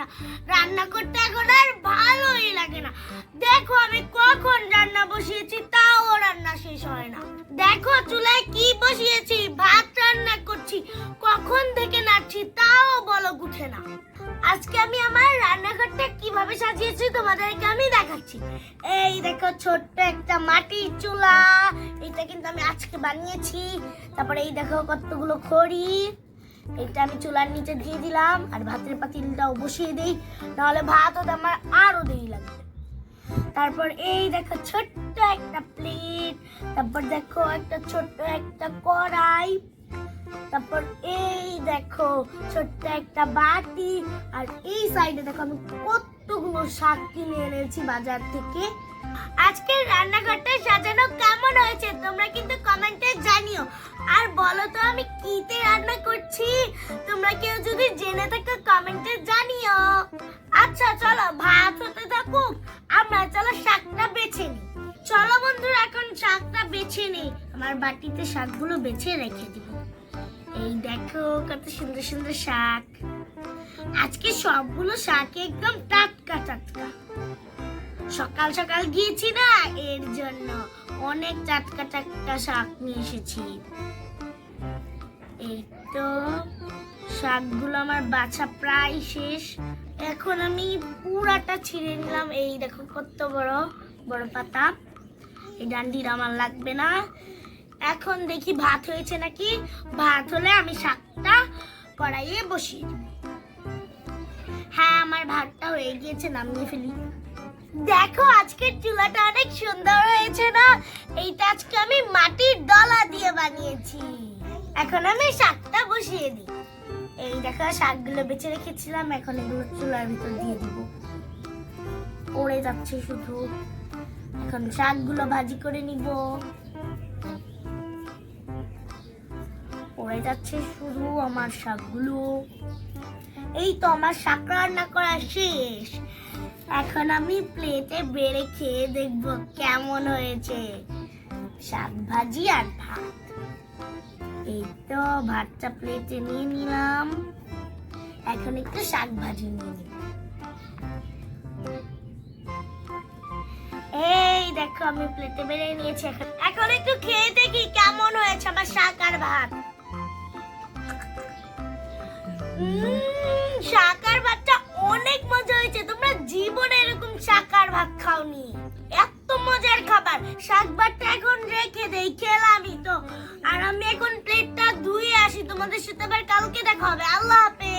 না, রান্না করতে এখন আর ভালোই লাগে না। দেখো আমি কখন রান্না বসিয়েছি তাও রান্না শেষ হয় না। দেখো চুলায় কি বসিয়েছি, ভাত রান্না করছি, কখন থেকে নাড়ছি তাও বলক উঠে না। আজকে আমি আমার রান্নাঘরটা কিভাবে সাজিয়েছি তোমাদেরকে আমি দেখাচ্ছি। এই দেখো ছোট্ট একটা মাটির চুলা, এটা কিন্তু আমি আজকে বানিয়েছি। তারপরে এই দেখো কতগুলো খড়ি, এটা আমি চুলার নিচে দিয়ে দিলাম। আর ভাতের পাতিলটাও বসিয়ে দিই, নাহলে ভাত হতে আমার আরো দেরি লাগবে। তারপর এই দেখো ছোট্ট একটা প্লেট, তারপর দেখো একটা ছোট্ট একটা কড়াই, তারপর এই দেখো ছোট্ট একটা বাটি। আর এই সাইডে দেখো আমি কতগুলো শাক কিনে এনেছি বাজার থেকে। আজকের রান্নাঘরটা সাজানো কেমন হয়েছে তোমরা কিন্তু কমেন্টে জানিও। আর বলো তো আমি কিতে রান্না করছি, তোমরা কেউ যদি জেনে থাকো কমেন্টে জানিও। আচ্ছা চলো ভাত হতে থাকুক, আমরা চলো শাকটা বেছে নিই। চলো বন্ধুরা এখন শাকটা বেছে নিই। আমার বাটিতে শাকগুলো বেছে রেখে দিব। এই দেখো কত সুন্দর সুন্দর শাক। আজকে সবগুলো শাক একদম টাটকা টাটকা। সকাল সকাল গিয়েছি না, এর জন্য অনেক টাটকা টাটকা শাক নিয়ে এসেছি। এই তো শাকগুলো আমার বাছা প্রায় শেষ। এখন আমি পুরাটা ছিঁড়ে নিলাম। এই দেখো কত বড় বড় পাতা। এই ডান্ডিটা আমার লাগবে না। এখন দেখি ভাত হয়েছে নাকি। ভাত হলে আমি শাকটা কড়াইয়ে বসিয়ে দেব। হ্যাঁ আমার ভাতটা হয়ে গিয়েছে, নামিয়ে ফেলি। দেখো আজকের চুলাটা অনেক সুন্দর হয়েছে না। এইটা আজকে আমি মাটির ডলা দিয়ে বানিয়েছি। এখন আমি শাকটা বসিয়ে দিই। এই দেখো শাকগুলো বেছে রেখেছিলাম, এখন এগুলো চুলার ভিতর দিয়ে দিব। পড়ে যাচ্ছে শুধু। এখন শাকগুলো ভাজি করে নিব। পড়ে যাচ্ছে শুধু আমার শাকগুলো। এই তো আমার শাক রান্না করা শেষ। এখন আমি প্লেটে বেড়ে খেয়ে দেখবো কেমন হয়েছে। শাক ভাজি আর ভাত। এই তো ভাতটা প্লেটে নিয়ে নিলাম। এখন একটু শাক ভাজি নিয়ে নিব। এই দেখো আমি প্লেটে বেড়ে নিয়েছি। এখন একটু খেয়ে দেখি কেমন হয়েছে আমার শাক আর ভাত। শাক আর ভাতটা অনেক মজা হয়েছে। তোমরা জীবনে এরকম শাক আর ভাত খাওনি, এত মজার খাবার। শাক ভাতটা এখন রেখে দেই, খেলামই তো। আর আমি এখন প্লেটটা ধুয়ে আসি। তোমাদের সাথে আবার কালকে দেখা হবে। আল্লাহ হাফেজ।